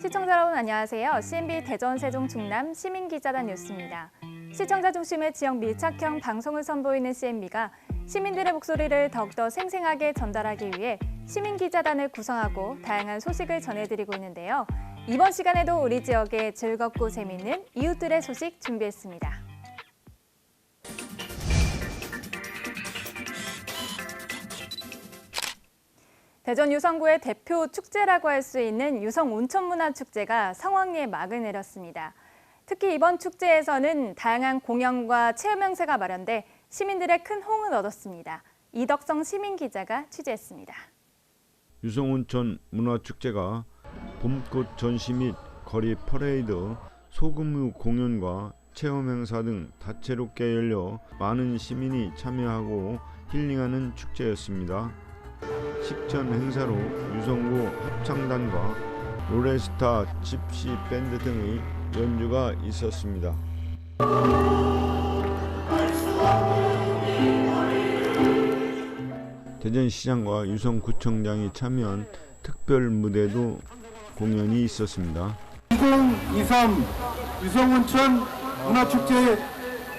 시청자 여러분 안녕하세요. CNB 대전 세종 충남 시민기자단 뉴스입니다. 시청자 중심의 지역 밀착형 방송을 선보이는 CNB가 시민들의 목소리를 더욱더 생생하게 전달하기 위해 시민기자단을 구성하고 다양한 소식을 전해드리고 있는데요. 이번 시간에도 우리 지역의 즐겁고 재미있는 이웃들의 소식 준비했습니다. 대전 유성구의 대표 축제라고 할 수 있는 유성온천문화축제가 성황리에 막을 내렸습니다. 특히 이번 축제에서는 다양한 공연과 체험 행사가 마련돼 시민들의 큰 호응을 얻었습니다. 이덕성 시민기자가 취재했습니다. 유성온천 문화축제가 봄꽃 전시 및 거리 퍼레이드, 소규모 공연과 체험 행사 등 다채롭게 열려 많은 시민이 참여하고 힐링하는 축제였습니다. 식전 행사로 유성구 합창단과 로레스타 집시 밴드 등의 연주가 있었습니다. 대전시장과 유성구청장이 참여한 특별 무대도 공연이 있었습니다. 2023 유성온천 문화축제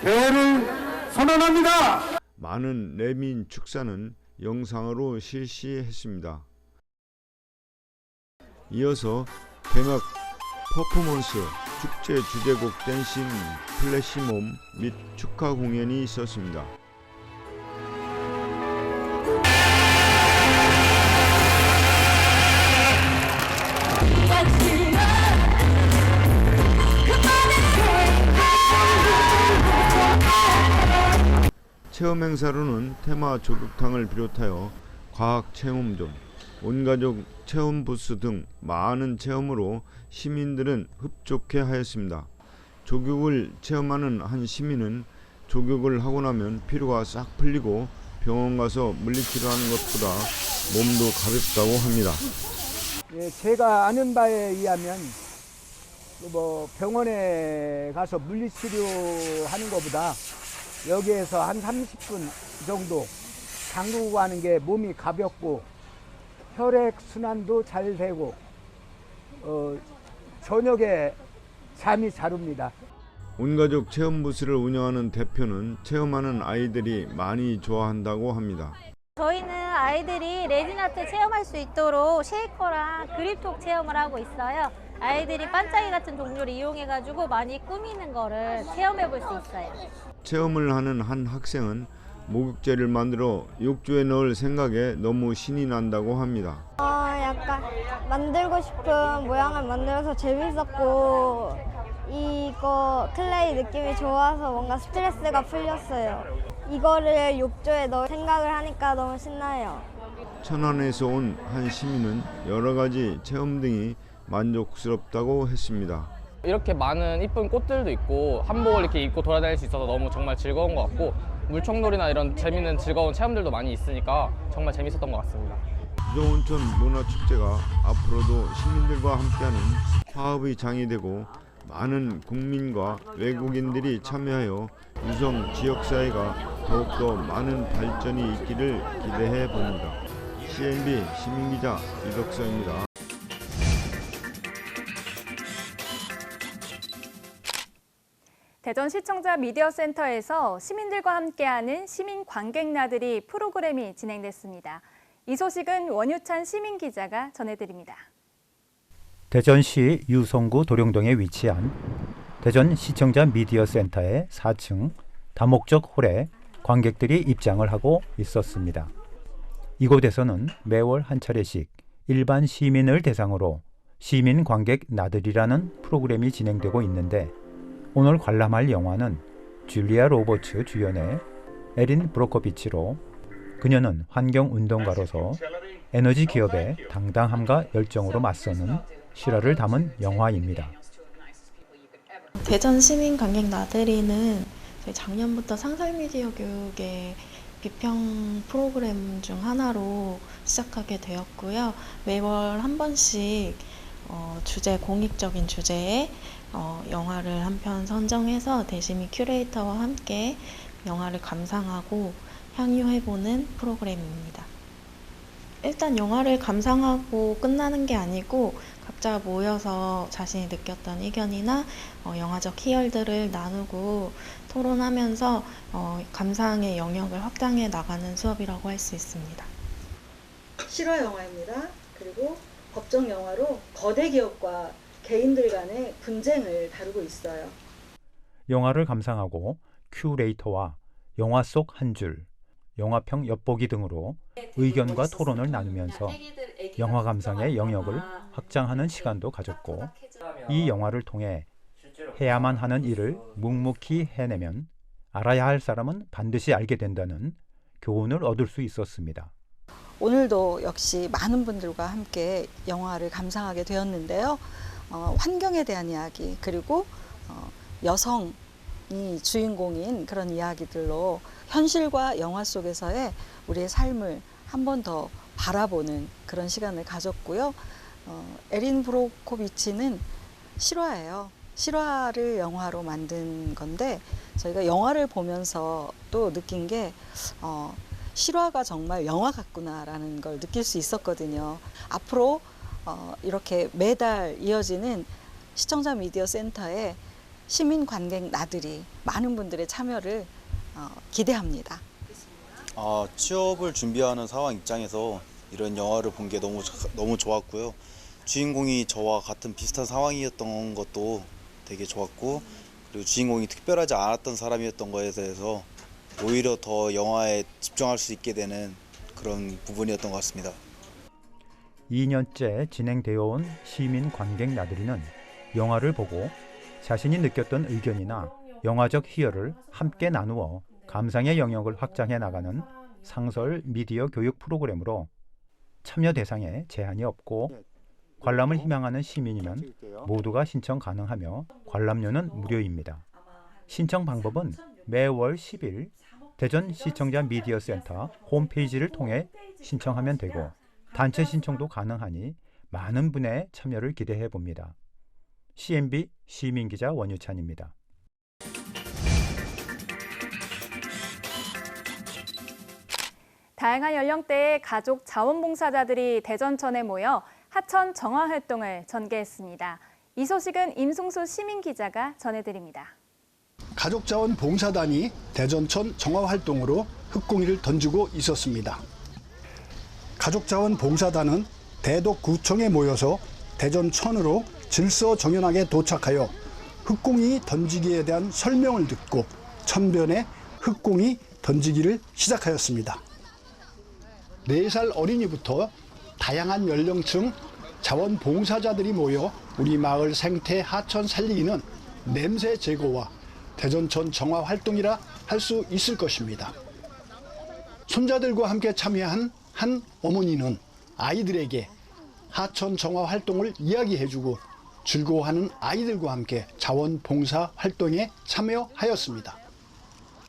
개회를 선언합니다. 많은 레민 축사는 영상으로 실시했습니다. 이어서 개막 퍼포먼스, 축제 주제곡 댄싱 플래시몹 및 축하 공연이 있었습니다. 체험 행사로는 테마 조격탕을 비롯하여 과학 체험존, 온가족 체험 부스 등 많은 체험으로 시민들은 흡족해 하였습니다. 조격을 체험하는 한 시민은 조격을 하고 나면 피로가 싹 풀리고 병원 가서 물리치료하는 것보다 몸도 가볍다고 합니다. 예, 제가 아는 바에 의하면 병원에 가서 물리치료하는 것보다 여기에서 한 30분 정도 담그고 가는 게 몸이 가볍고 혈액순환도 잘 되고 저녁에 잠이 잘 옵니다. 온가족 체험부스를 운영하는 대표는 체험하는 아이들이 많이 좋아한다고 합니다. 저희는 아이들이 레진아트 체험할 수 있도록 쉐이커랑 그립톡 체험을 하고 있어요. 아이들이 반짝이 같은 종류를 이용해가지고 많이 꾸미는 거를 체험해 볼 수 있어요. 체험을 하는 한 학생은 목욕제를 만들어 욕조에 넣을 생각에 너무 신이 난다고 합니다. 약간 만들고 싶은 모양을 만들어서 재밌었고 이거 클레이 느낌이 좋아서 뭔가 스트레스가 풀렸어요. 이거를 욕조에 넣을 생각을 하니까 너무 신나요. 천안에서 온 한 시민은 여러 가지 체험 등이 만족스럽다고 했습니다. 이렇게 많은 이쁜 꽃들도 있고 한복을 이렇게 입고 돌아다닐 수 있어서 너무 정말 즐거운 것 같고 물총놀이나 이런 재밌는 즐거운 체험들도 많이 있으니까 정말 재밌었던 것 같습니다. 유성온천 문화축제가 앞으로도 시민들과 함께하는 화합의 장이 되고 많은 국민과 외국인들이 참여하여 유성 지역사회가 더욱더 많은 발전이 있기를 기대해 봅니다. CNB 시민기자 이덕성입니다. 대전시청자 미디어센터에서 시민들과 함께하는 시민관객나들이 프로그램이 진행됐습니다. 이 소식은 원유찬 시민기자가 전해드립니다. 대전시 유성구 도룡동에 위치한 대전시청자 미디어센터의 4층 다목적 홀에 관객들이 입장을 하고 있었습니다. 이곳에서는 매월 한 차례씩 일반 시민을 대상으로 시민관객 나들이라는 프로그램이 진행되고 있는데 오늘 관람할 영화는 줄리아 로버츠 주연의 에린 브로코비치로 그녀는 환경운동가로서 에너지 기업의 당당함과 열정으로 맞서는 실화를 담은 영화입니다. 대전 시민 관객 나들이는 작년부터 상설미디어 교육의 비평 프로그램 중 하나로 시작하게 되었고요. 매월 한 번씩 공익적인 주제의 영화를 한 편 선정해서 대시미 큐레이터와 함께 영화를 감상하고 향유해보는 프로그램입니다. 일단 영화를 감상하고 끝나는 게 아니고 각자 모여서 자신이 느꼈던 의견이나 영화적 희열들을 나누고 토론하면서 감상의 영역을 확장해 나가는 수업이라고 할 수 있습니다. 실화 영화입니다. 그리고 법정 영화로 거대 기업과 개인들 간의 분쟁을 다루고 있어요. 영화를 감상하고 큐레이터와 영화 속 한 줄, 영화평 엿보기 등으로 의견과 토론을 나누면서 영화 감상의 영역을 확장하는 시간도 가졌고, 이 영화를 통해 해야만 하는 일을 묵묵히 해내면 알아야 할 사람은 반드시 알게 된다는 교훈을 얻을 수 있었습니다. 오늘도 역시 많은 분들과 함께 영화를 감상하게 되었는데요. 환경에 대한 이야기, 그리고 여성이 주인공인 그런 이야기들로 현실과 영화 속에서의 우리의 삶을 한 번 더 바라보는 그런 시간을 가졌고요. 에린 브로코비치는 실화예요. 실화를 영화로 만든 건데, 저희가 영화를 보면서 또 느낀 게 실화가 정말 영화 같구나라는 걸 느낄 수 있었거든요. 앞으로 이렇게 매달 이어지는 시청자 미디어 센터에 시민 관객 나들이 많은 분들의 참여를 기대합니다. 취업을 준비하는 상황 입장에서 이런 영화를 본 게 너무 좋았고요. 주인공이 저와 같은 비슷한 상황이었던 것도 되게 좋았고, 그리고 주인공이 특별하지 않았던 사람이었던 거에 대해서 오히려 더 영화에 집중할 수 있게 되는 그런 부분이었던 것 같습니다. 2년째 진행되어 온 시민 관객 나들이는 영화를 보고 자신이 느꼈던 의견이나 영화적 희열을 함께 나누어 감상의 영역을 확장해 나가는 상설 미디어 교육 프로그램으로 참여 대상에 제한이 없고, 관람을 희망하는 시민이면 모두가 신청 가능하며 관람료는 무료입니다. 신청 방법은 매월 10일 대전 시청자 미디어 센터 홈페이지를 통해 신청하면 되고, 단체 신청도 가능하니 많은 분의 참여를 기대해 봅니다. CNB 시민기자 원유찬입니다. 다양한 연령대의 가족 자원봉사자들이 대전천에 모여 하천 정화 활동을 전개했습니다. 이 소식은 임승수 시민기자가 전해드립니다. 가족자원봉사단이 대전천 정화활동으로 흙공이를 던지고 있었습니다. 가족자원봉사단은 대덕구청에 모여서 대전천으로 질서정연하게 도착하여 흙공이 던지기에 대한 설명을 듣고 천변에 흙공이 던지기를 시작하였습니다. 4살 어린이부터 다양한 연령층 자원봉사자들이 모여 우리 마을 생태 하천 살리기는 냄새 제거와 대전천 정화 활동이라 할 수 있을 것입니다. 손자들과 함께 참여한 한 어머니는 아이들에게 하천 정화 활동을 이야기해주고 즐거워하는 아이들과 함께 자원봉사 활동에 참여하였습니다.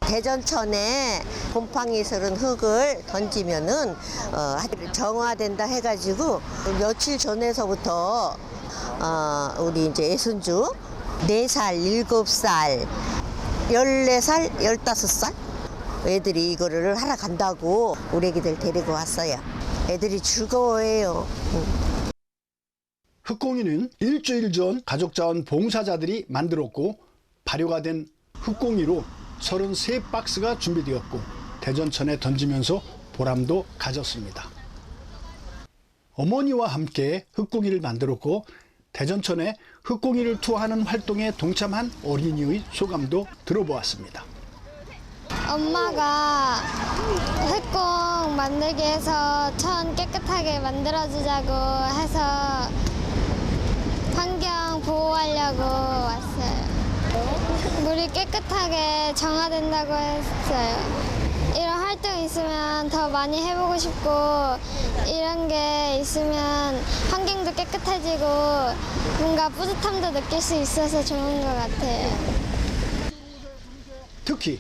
대전천에 곰팡이 스른 흙을 던지면은 정화된다 해가지고 며칠 전에서부터 우리 이제 애손주 4살, 7살, 14살, 15살 애들이 이거를 하러 간다고 우리 애기들 데리고 왔어요. 애들이 즐거워해요. 흙공이는 일주일 전 가족자원 봉사자들이 만들었고, 발효가 된 흙공이로 33박스가 준비되었고 대전천에 던지면서 보람도 가졌습니다. 어머니와 함께 흙공이를 만들었고 대전천에 흙공이를 투하하는 활동에 동참한 어린이의 소감도 들어보았습니다. 엄마가 흙공 만들기 해서 천 깨끗하게 만들어주자고 해서 환경 보호하려고 왔어요. 물이 깨끗하게 정화된다고 했어요. 이런 활동이 있으면 더 많이 해보고 싶고, 이런 게 있으면 환경도 깨끗해지고 뭔가 뿌듯함도 느낄 수 있어서 좋은 것 같아요. 특히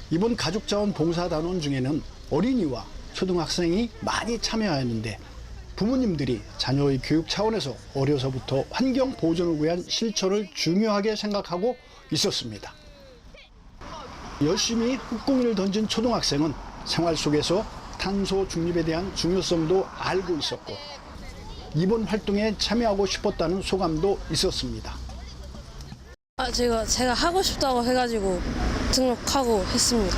이번 가족자원봉사단원 중에는 어린이와 초등학생이 많이 참여하였는데, 부모님들이 자녀의 교육 차원에서 어려서부터 환경 보존을 위한 실천을 중요하게 생각하고 있었습니다. 열심히 흙공이를 던진 초등학생은 생활 속에서 탄소 중립에 대한 중요성도 알고 있었고, 이번 활동에 참여하고 싶었다는 소감도 있었습니다. 제가 하고 싶다고 해가지고 등록하고 했습니다.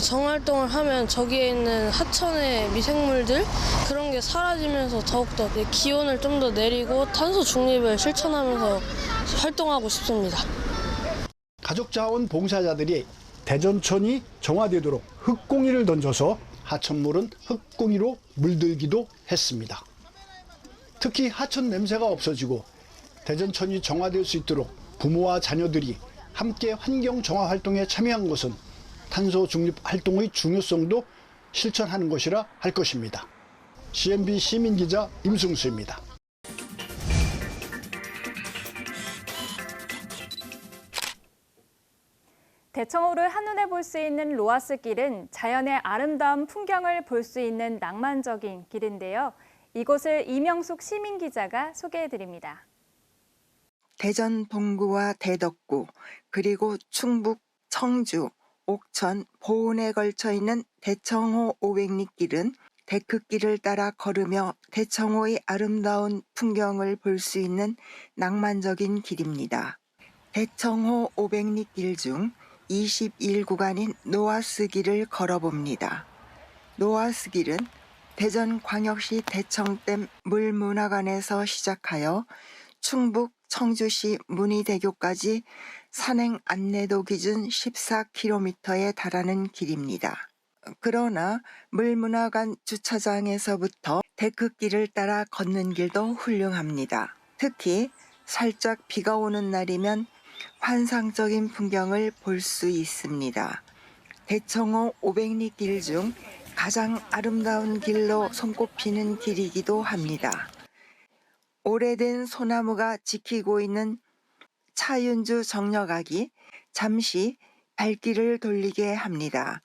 정활동을 하면 저기에 있는 하천의 미생물들 그런 게 사라지면서 더욱더 기온을 좀 더 내리고 탄소 중립을 실천하면서 활동하고 싶습니다. 가족자원 봉사자들이 대전천이 정화되도록 흙공이를 던져서 하천물은 흙공이로 물들기도 했습니다. 특히 하천 냄새가 없어지고 대전천이 정화될 수 있도록 부모와 자녀들이 함께 환경 정화 활동에 참여한 것은 탄소 중립 활동의 중요성도 실천하는 것이라 할 것입니다. CNB 시민기자 임승수입니다. 대청호를 한눈에 볼 수 있는 로아스 길은 자연의 아름다운 풍경을 볼 수 있는 낭만적인 길인데요. 이곳을 이명숙 시민기자가 소개해드립니다. 대전 동구와 대덕구, 그리고 충북, 청주, 옥천, 보은에 걸쳐 있는 대청호 500리 길은 데크길을 따라 걸으며 대청호의 아름다운 풍경을 볼 수 있는 낭만적인 길입니다. 대청호 500리 길 중 21구간인 노아스 길을 걸어봅니다. 노아스 길은 대전광역시 대청댐 물문화관에서 시작하여 충북 청주시 문의대교까지 산행 안내도 기준 14km에 달하는 길입니다. 그러나 물문화관 주차장에서부터 데크길을 따라 걷는 길도 훌륭합니다. 특히 살짝 비가 오는 날이면 환상적인 풍경을 볼 수 있습니다. 대청호 500리 길 중 가장 아름다운 길로 손꼽히는 길이기도 합니다. 오래된 소나무가 지키고 있는 차윤주 정력악이 잠시 발길을 돌리게 합니다.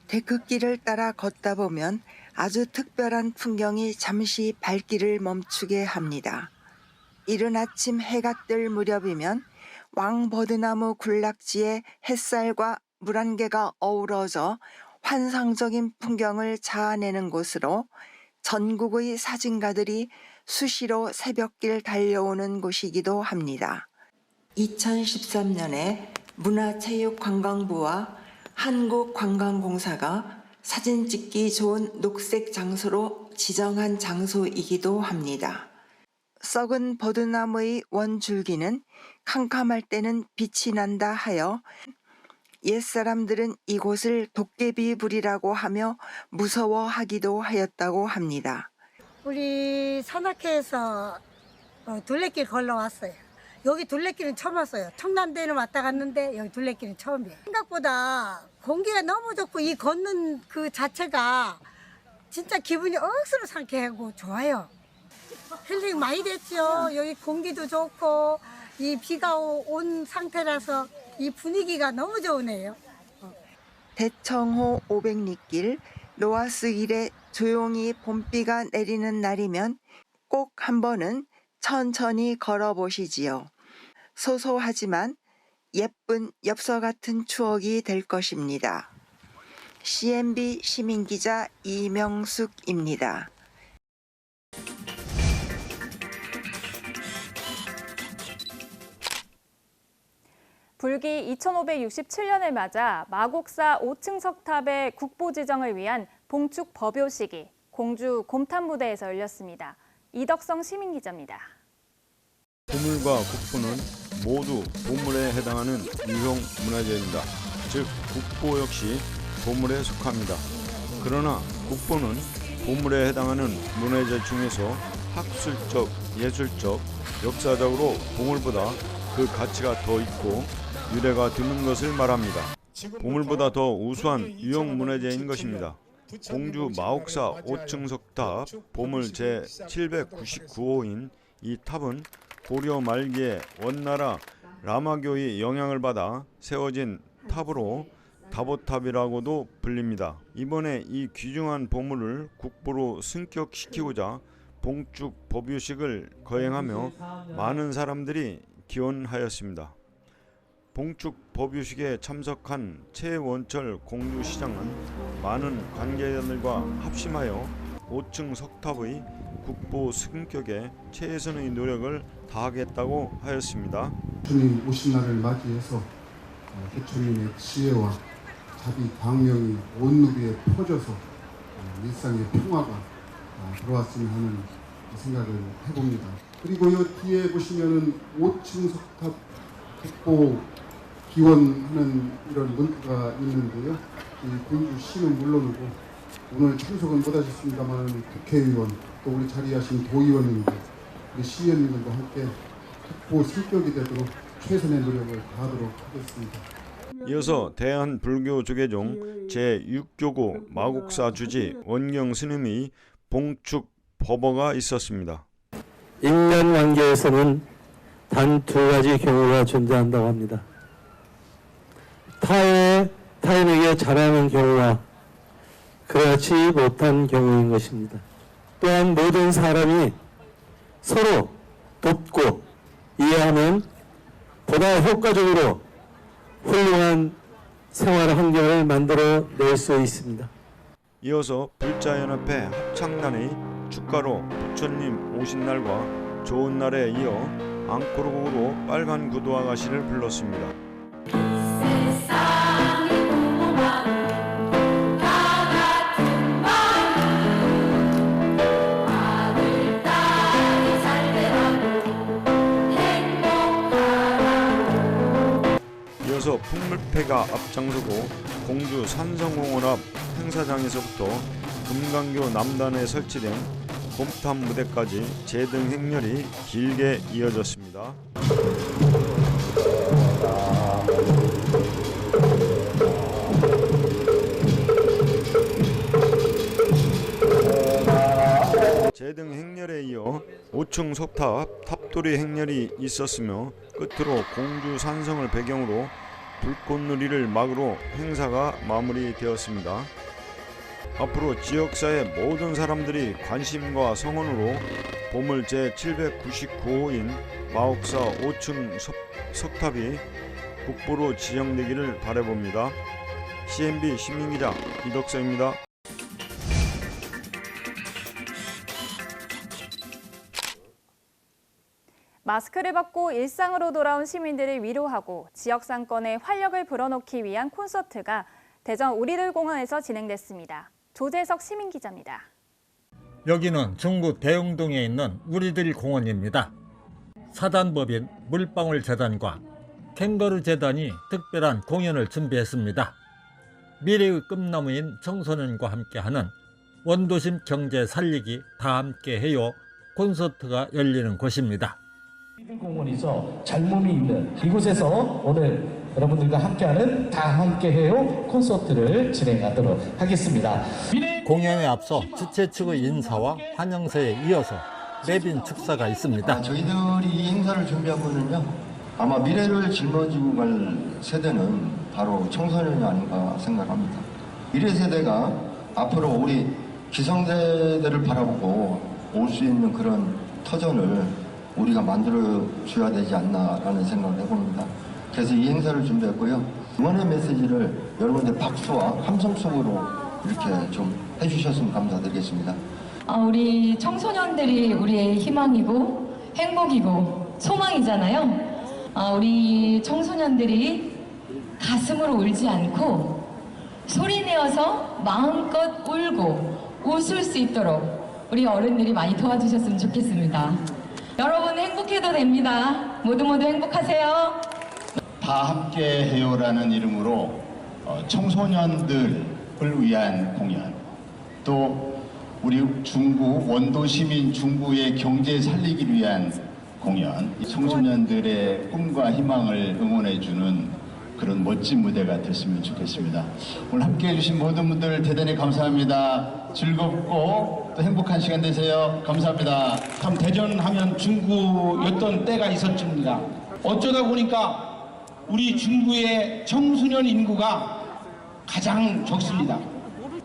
데크길을 따라 걷다 보면 아주 특별한 풍경이 잠시 발길을 멈추게 합니다. 이른 아침 해가 뜰 무렵이면 왕버드나무 군락지에 햇살과 물안개가 어우러져 환상적인 풍경을 자아내는 곳으로 전국의 사진가들이 수시로 새벽길 달려오는 곳이기도 합니다. 2013년에 문화체육관광부와 한국관광공사가 사진 찍기 좋은 녹색 장소로 지정한 장소이기도 합니다. 썩은 버드나무의 원줄기는 캄캄할 때는 빛이 난다 하여 옛사람들은 이곳을 도깨비불이라고 하며 무서워하기도 하였다고 합니다. 우리 산악회에서 둘레길 걸러왔어요. 여기 둘레길은 처음 왔어요. 청남대는 왔다 갔는데 여기 둘레길은 처음이에요. 생각보다 공기가 너무 좋고 이 걷는 그 자체가 진짜 기분이 억수로 상쾌하고 좋아요. 힐링 많이 됐죠. 여기 공기도 좋고 이 비가 온 상태라서 이 분위기가 너무 좋으네요. 대청호 500리 길, 로아스 길에 조용히 봄비가 내리는 날이면 꼭 한 번은 천천히 걸어보시지요. 소소하지만 예쁜 엽서 같은 추억이 될 것입니다. CNB 시민기자 이명숙입니다. 불기 2567년을 맞아 마곡사 5층 석탑의 국보 지정을 위한 봉축 법요식이 공주 곰탑무대에서 열렸습니다. 이덕성 시민기자입니다. 보물과 국보는 모두 보물에 해당하는 유형 문화재입니다. 즉 국보 역시 보물에 속합니다. 그러나 국보는 보물에 해당하는 문화재 중에서 학술적, 예술적, 역사적으로 보물보다 그 가치가 더 있고 유래가 드문 것을 말합니다. 보물보다 더 우수한 유형 문화재인 것입니다. 공주 마옥사 5층 석탑 보물 제799호인 이 탑은 고려 말기에 원나라 라마교의 영향을 받아 세워진 탑으로 다보탑이라고도 불립니다. 이번에 이 귀중한 보물을 국보로 승격시키고자 봉축 법요식을 거행하며 많은 사람들이 기원하였습니다. 봉축 법요식에 참석한 최원철 공주시장은 많은 관계자들과 합심하여 5층 석탑의 국보 승격에 최선의 노력을 다하겠다고 하였습니다. 주님 오신 날을 맞이해서 개천민의 지혜와 자비 광명이 온 누비에 퍼져서 일상의 평화가 들어왔으면 하는 생각을 해봅니다. 그리고 이 뒤에 보시면은 5층 석탑 국보 기원하는 이런 문구가 있는데요. 이 공주시는 물론이고 오늘 참석은 못하셨습니다만 국회의원 또 우리 자리하신 도의원님들 우리 시의원님들과 함께 국보 승격이 되도록 최선의 노력을 다하도록 하겠습니다. 이어서 대한불교조계종 제6교구 마곡사 주지 원경 스님의 봉축 법어가 있었습니다. 인간관계에서는 단 두 가지 경우가 존재한다고 합니다. 타인에게 잘하는 경우와 그렇지 못한 경우인 것입니다. 또한 모든 사람이 서로 돕고 이해하면 보다 효과적으로 훌륭한 생활 환경을 만들어 낼 수 있습니다. 이어서 불자연합회 합창단의 축가로 부처님 오신 날과 좋은 날에 이어 앙코르곡으로 빨간 구두 아가씨를 불렀습니다. 이어서 풍물패가 앞장서고 공주 산성공원 앞 행사장에서부터 금강교 남단에 설치된 곰탑 무대까지 제등 행렬이 길게 이어졌습니다. 제등 행렬에 이어 5층 석탑 탑돌이 행렬이 있었으며 끝으로 공주 산성을 배경으로 불꽃놀이를 막으로 행사가 마무리되었습니다. 앞으로 지역사회 모든 사람들이 관심과 성원으로 보물 제799호인 마곡사 5층 석탑이 국보로 지정되기를 바라봅니다. CNB 시민기자 이덕서입니다. 마스크를 벗고 일상으로 돌아온 시민들을 위로하고 지역 상권에 활력을 불어넣기 위한 콘서트가 대전 우리들 공원에서 진행됐습니다. 조재석 시민기자입니다. 여기는 중구 대흥동에 있는 우리들 공원입니다. 사단법인 물방울재단과 캥거루재단이 특별한 공연을 준비했습니다. 미래의 꿈나무인 청소년과 함께하는 원도심 경제 살리기 다 함께해요 콘서트가 열리는 곳입니다. 공원이죠. 젊음이 있는 이곳에서 오늘 여러분들과 함께하는 다 함께해요 콘서트를 진행하도록 하겠습니다. 공연에 앞서 주최 측의 인사와 환영사에 이어서 내빈 축사가 있습니다. 저희들이 이 행사를 준비하고는요, 아마 미래를 짊어지고 갈 세대는 바로 청소년이 아닌가 생각합니다. 미래 세대가 앞으로 우리 기성세대를 바라보고 올 수 있는 그런 터전을 우리가 만들어줘야 되지 않나라는 생각을 해봅니다. 그래서 이 행사를 준비했고요. 응원의 메시지를 여러분들 박수와 함성 속으로 이렇게 좀 해주셨으면 감사드리겠습니다. 우리 청소년들이 우리의 희망이고 행복이고 소망이잖아요. 우리 청소년들이 가슴으로 울지 않고 소리내어서 마음껏 울고 웃을 수 있도록 우리 어른들이 많이 도와주셨으면 좋겠습니다. 여러분 행복해도 됩니다. 모두 행복하세요. 다 함께해요라는 이름으로 청소년들을 위한 공연, 또 우리 중구 원도시민 중구의 경제 살리기를 위한 공연, 청소년들의 꿈과 희망을 응원해주는 그런 멋진 무대가 됐으면 좋겠습니다. 오늘 함께해 주신 모든 분들 대단히 감사합니다. 즐겁고 또 행복한 시간 되세요. 감사합니다. 참 대전하면 중구였던 때가 있었습니다. 어쩌다 보니까 우리 중구의 청소년 인구가 가장 적습니다.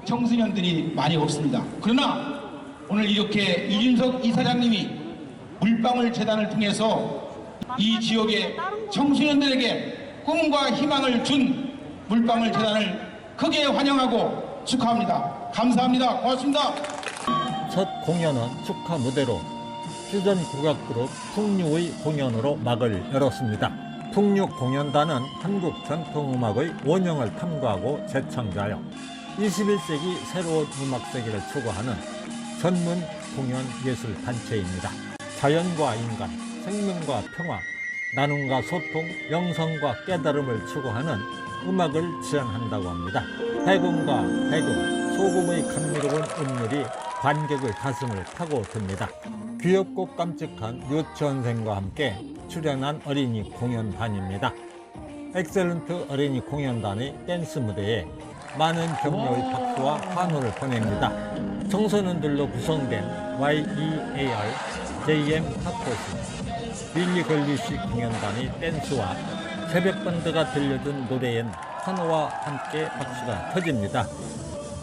청소년들이 많이 없습니다. 그러나 오늘 이렇게 이준석 이사장님이 물방울재단을 통해서 이 지역의 청소년들에게 꿈과 희망을 준 물방울재단을 크게 환영하고 축하합니다. 감사합니다. 고맙습니다. 첫 공연은 축하 무대로 퓨전 국악그룹 풍류의 공연으로 막을 열었습니다. 풍류 공연단은 한국 전통음악의 원형을 탐구하고 재창조하여 21세기 새로운 음악 세계를 추구하는 전문 공연 예술 단체입니다. 자연과 인간, 생명과 평화, 나눔과 소통, 영성과 깨달음을 추구하는 음악을 지향한다고 합니다. 해금과 해금, 소금의 감미로운 음률이 관객의 가슴을 파고듭니다. 귀엽고 깜찍한 유치원생과 함께 출연한 어린이 공연단입니다. 엑셀런트 어린이 공연단의 댄스 무대에 많은 격려의 박수와 환호를 보냅니다. 청소년들로 구성된 YEAR JM 팝포스 빌리 걸리시 공연단의 댄스와 새벽밴드가 들려준 노래엔 환호와 함께 박수가 터집니다.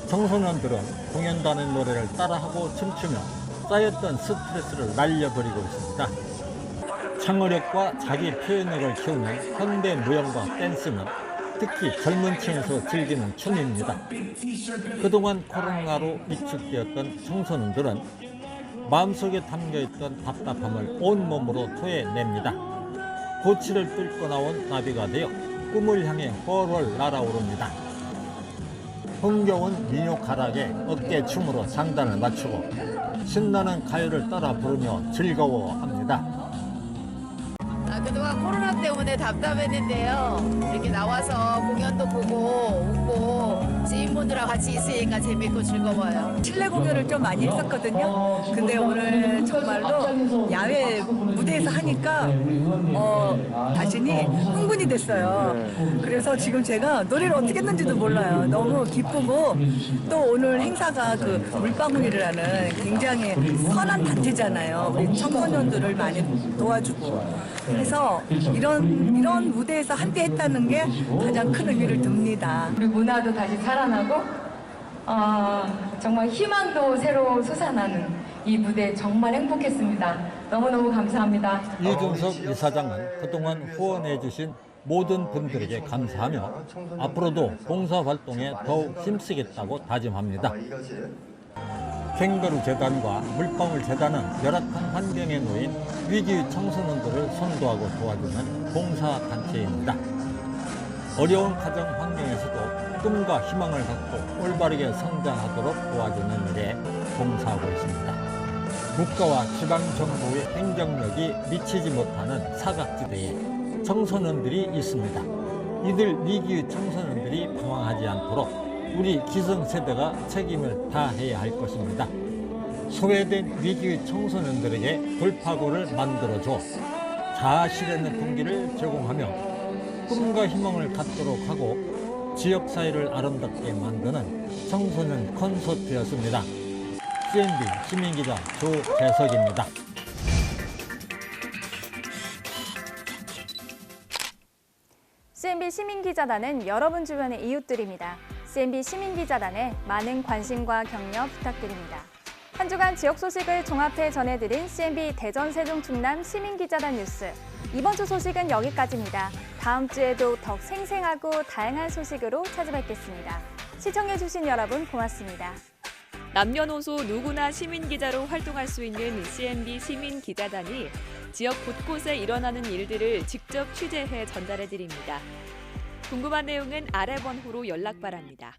청소년들은 공연단의 노래를 따라하고 춤추며 쌓였던 스트레스를 날려버리고 있습니다. 창의력과 자기 표현력을 키우는 현대 무용과 댄스는 특히 젊은 층에서 즐기는 춤입니다. 그동안 코로나로 위축되었던 청소년들은 마음속에 담겨있던 답답함을 온몸으로 토해냅니다. 고치를 뚫고 나온 나비가 되어 꿈을 향해 훨훨 날아오릅니다. 흥겨운 민요 가락에 어깨춤으로 장단을 맞추고 신나는 가요를 따라 부르며 즐거워합니다. 그동안 코로나 때문에 답답했는데요. 이렇게 나와서 공연도 보고 웃고 지인분들하고 같이 있으니까 재밌고 즐거워요. 실내 공연을 좀 많이 했었거든요. 근데 오늘 정말로 야외 무대에서 하니까 자신이 흥분이 됐어요. 그래서 지금 제가 노래를 어떻게 했는지도 몰라요. 너무 기쁘고 또 오늘 행사가 그 물방울이라는 굉장히 선한 단체잖아요. 우리 청소년들을 많이 도와주고 그래서 이런 무대에서 함께 했다는 게 가장 큰 의미를 둡니다. 우리 문화도 다시 살아나고 정말 희망도 새로 솟아나는 이 무대 정말 행복했습니다. 너무너무 감사합니다. 이준석 이사장은 그동안 후원해 주신 모든 분들에게 감사하며 앞으로도 봉사활동에 더욱 힘쓰겠다고 다짐합니다. 캥거루 재단과 물방울 재단은 열악한 환경에 놓인 위기 청소년들을 선도하고 도와주는 봉사단체입니다. 어려운 가정 환경에서도 꿈과 희망을 갖고 올바르게 성장하도록 도와주는 일에 봉사하고 있습니다. 국가와 지방정부의 행정력이 미치지 못하는 사각지대에 청소년들이 있습니다. 이들 위기의 청소년들이 방황하지 않도록 우리 기성세대가 책임을 다해야 할 것입니다. 소외된 위기의 청소년들에게 돌파구를 만들어줘 자아실현의 동기를 제공하며 꿈과 희망을 갖도록 하고 지역사회를 아름답게 만드는 청소년 콘서트였습니다. CNB 시민기자 조재석입니다. CNB 시민기자단은 여러분 주변의 이웃들입니다. CNB 시민기자단에 많은 관심과 격려 부탁드립니다. 한 주간 지역 소식을 종합해 전해드린 CNB 대전 세종 충남 시민기자단 뉴스. 이번 주 소식은 여기까지입니다. 다음 주에도 더욱 생생하고 다양한 소식으로 찾아뵙겠습니다. 시청해주신 여러분 고맙습니다. 남녀노소 누구나 시민기자로 활동할 수 있는 CNB 시민기자단이 지역 곳곳에 일어나는 일들을 직접 취재해 전달해드립니다. 궁금한 내용은 아래 번호로 연락 바랍니다.